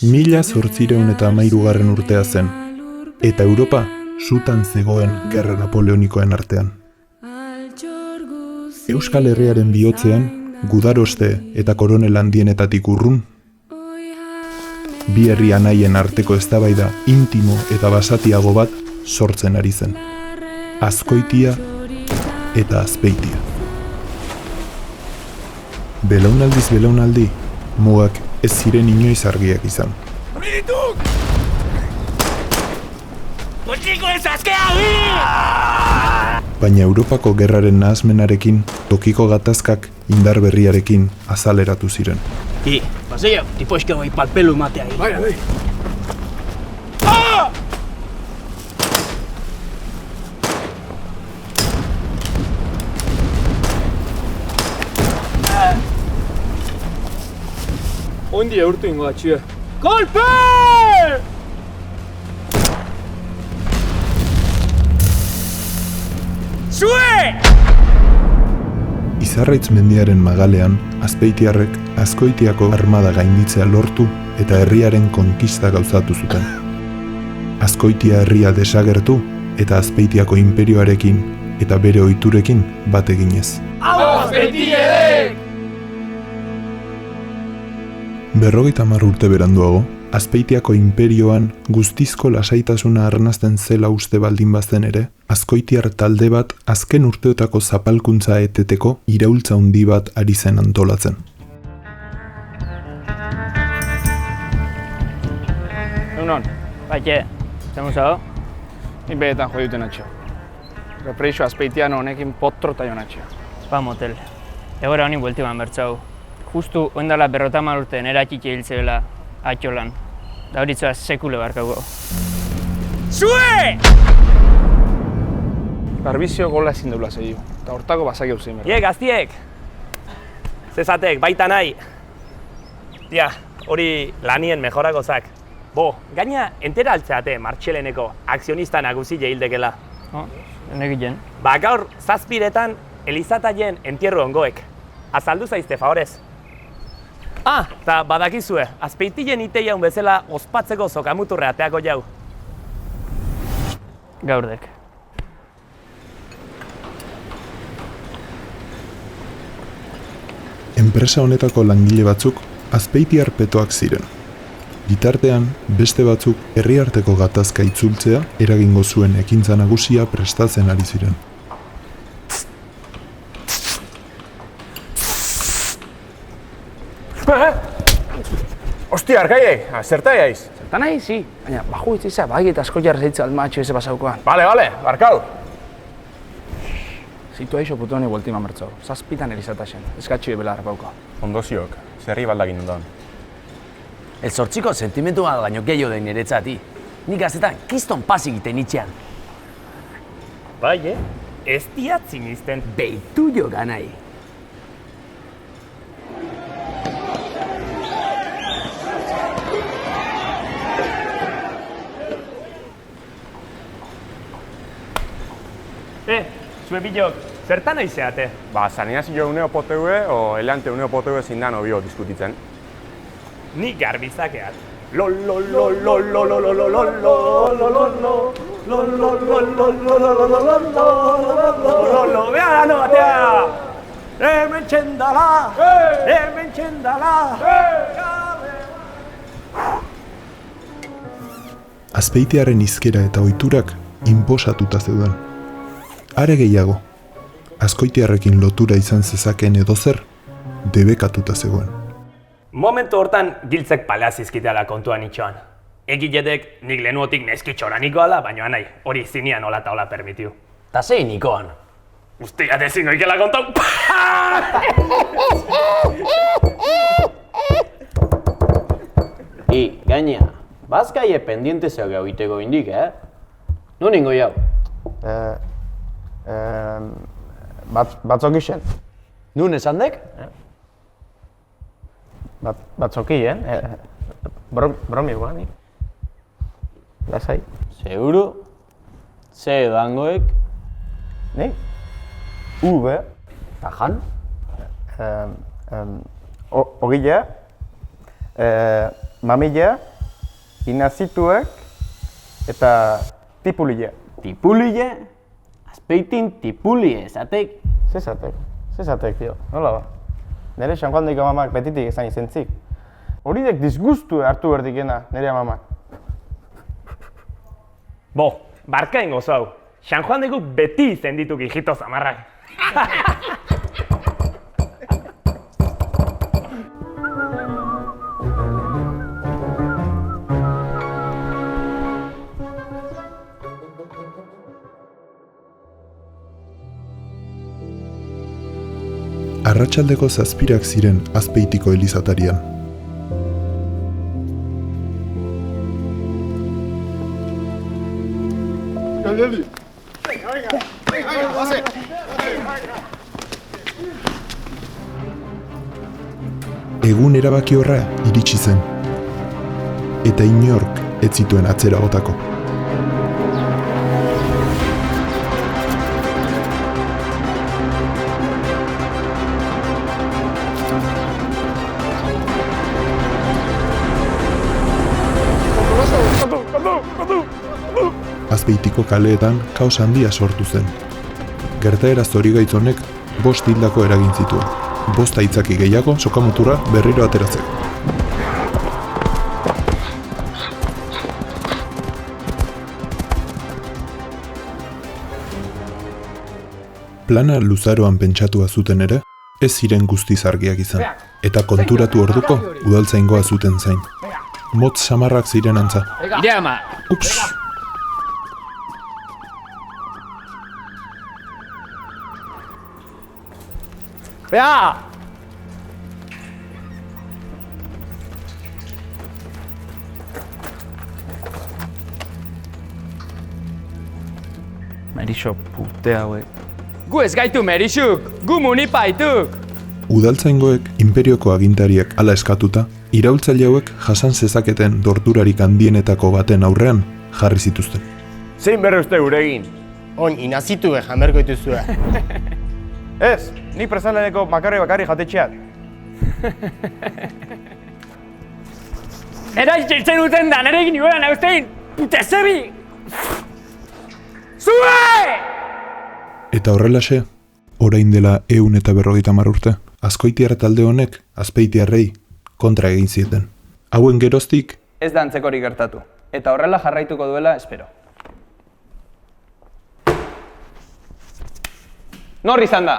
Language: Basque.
1813 urtea zen, eta Europa sutan zegoen gerra napoleonikoen artean. Euskal Herriaren bihotzean, gudaroste eta koronel handienetatik urrun, bi herri anaien arteko eztabaida intimo eta basatiago bat sortzen ari zen. Azkoitia eta Azpeitia. Belaunaldiz belaunaldi, mugak ez ziren inoiz argiak izan. Baina Europako gerraren nahasmenarekin, tokiko gatazkak indar berriarekin azaleratu ziren. Paseo, tipo eske goi palpelu matea. Bai. Ondi eurtu ingo atxia. Golpe! Zue! Izarraitz mendiaren magalean, azpeitiarrek Azkoitiako armada gainditzea lortu eta herriaren konkista gauzatu zuten. Azkoitia herria desagertu eta Azpeitiako inperioarekin eta bere ohiturekin bat eginez. Azpeitiarrek! 50 urte beranduago, Azpeitiako inperioan guztizko lasaitasuna arnasten zela uste baldin bazen ere, Azkoitiar talde bat azken urteotako zapalkuntza eteteko iraultza handi bat ari zen antolatzen. Egunon, Baite, zer zago? ni behetan jo duten atxio. Repreixo Azpeitiano honekin potro eta jonatxio. Ba motel. Egora honi bueltiban bertzau. Justu oindala 50 urte nera txitxe hiltzela atxolan. Da horitzoa sekule barkago. Zue! Barbizio gola ezin deula zehiu, eta hortako bazaki hau zein berda. Gaztiek! Zezatek, baita nahi. Tia, hori lanien mejorako zak. Bo, gaina entera altzeate Martxeleneko akzionista nagusi jehildekela. Enegiten. Ba gaur, 7 Elizataien entierro ongoek. Azaldu zaizte, favorez. Eta badakizue, Azpeitien iteiaun bezala ospatzeko zokamuturre ateako jau. Gaurdek. Enpresa honetako langile batzuk Azpeitiar petoak ziren. Bitartean, beste batzuk herriarteko gatazka itzultzea eragingo zuen ekintza nagusia prestatzen ari ziren. Ostia, arkaiek, zertai aiz? Zertan nahi, zi, baina baju itzizea bai eta asko jarra zeitza almatxo eze pasaukoan. Bale, barkau. Zitu aixo putu honi bueltima mertzau, 7 Elizatasen, eskatxio ebela harrapauko. Ondoziok, zerri baldakin ondoan. El zortziko sentimentu bat baino gehiago den niretzati. Nik gaztetan kiston pasik iten itxean. Bai, ez diat zinisten. Beitu jo ganai. Zue bilok, zertan aizeate? Ba, zaneazio uneo poteue o elante uneo poteue zindan obio diskutitzen. Ni garbizakeat. Beha no batea! Hemen txendala! Hemen txendala! Azpeitiaren hizkera eta ohiturak inposatuta zeuden. Are gehiago, Azkoitiarrekin lotura izan zezakeen edozer, debekatuta zegoen. Momentu hortan giltzek paleazizkiteala kontuan itxoan. Egiledek nik lehenuotik neskitxora nikoala, baina nahi, hori zinean hola eta hola permitiu. Ta zein nikoan? Ustia dezingo ikela kontau! Gaina, bazkaie pendiente zeu gau iteko indik, Non ingo jau? Batzok isen. Nun esan dek? Batzokien, bromi guan, lasai. Seguru? Ze edangoek? Ni? Ube. Tajan? Ogilea, mamilea, Inazituek eta tipulile. Tipulile? Azpeitin tipulie esatek. Zezatek, tio, nola ba? Nere San Juan deiko amamak betitik esan izentzik. Horidek disgustu hartu berdikena nere amamak. Bo, barka ingo zau. San Juan deiko beti izen dituk hijito zamarrak. Arratsaldeko 7 ziren Azpeitiko elizatarian. Egun erabaki horra iritsi zen. Eta inork ez zituen atzera botako. Azpeitiko kaleetan kaos handia sortu zen. Gertaera zorigaitz honek 5 hildako eragin zituen. 5 aitzaki gehiago sokamuturra berriro ateratzeko. Plana luzaroan pentsatua zuten ere, ez ziren guztiz argiak izan. Eta konturatu orduko udaltzaingoa zuten zain. Motz samarrak ziren antza. Ire ama! Ups! Bea! Merixo pute hauek. Gu ez gaitu merixuk, gu munipaituk! Udaltzaingoek inperioko agintariek hala eskatuta, iraultzaile hauek jasan zezaketen torturarik handienetako baten aurrean jarri zituzten. Zein berre uste guregin? Oin, inazitu jamerko dituzue. Ez, nik presaleneko bakarri jatetxeat. Era itxiltzen duten da, nire egin nioela nauztein! Pute zebi! Zue! Eta horrelaxe, orain dela 150 urte, azkoitiar talde honek azpeitiarrei kontra egin zieten. Hauen geroztik, Ez da antzekorik gertatu, eta horrela jarraituko duela espero. Nor izan da?